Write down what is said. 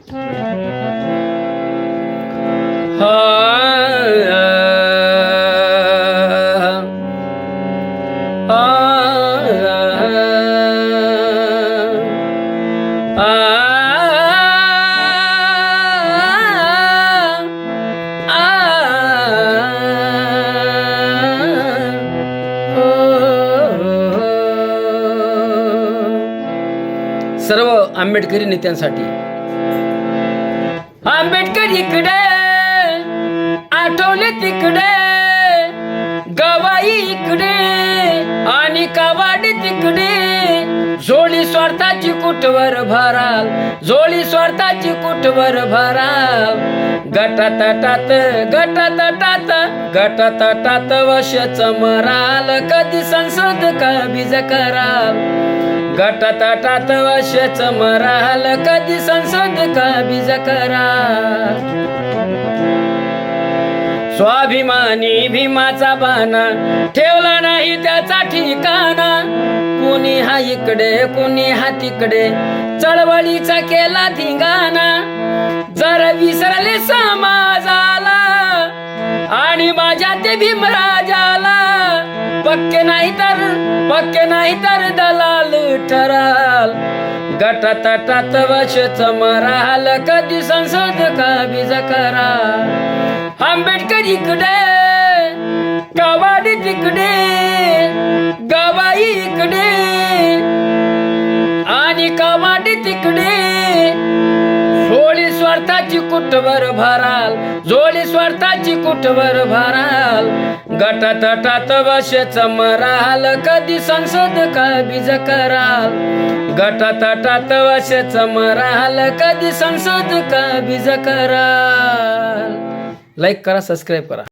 सर्व आंबेडकरी नेत्यांसाठी. आंबेडकर इकडे, आठवले तिकडे, गवाई इकडे आणि कावाडी तिकडे. जोडी स्वार्थाची कुठवर भराल, जोडी स्वार्थाची कुठवर भराल. गटातटात गटातटात गटातटात वशच मराल. कधी संसद का बीज कराल. गटातटात वशच मराल. कधी संसद का बीज कराल. स्वाभिमानी भीमाचा बाणा ठेवला नाही त्याचा ठिकाणा. कुणी हा इकडे, कुणी हा तिकडे, चळवळीचा केला धिंगाणा. जर विसरले समाजाला आणि माझ्या ते भीमराजाला. पक्के नाही तर दलाल ठराल. गटातटात वशच मराल. कधी संसद का बीज कराल. आंबेडकर इकडे, कावाडी तिकडे, गवाई इकडे आणि कावाडी तिकडे. जोडी स्वार्थाची कुठवर भराल, जोडी स्वार्थाची कुठवर भराल. गटातटात वशच मराल. कधी संसद का बीज कराल. गटातटात वशच मराल. कधी संसद का बीज कराल. लाईक करा, सबस्क्राईब करा.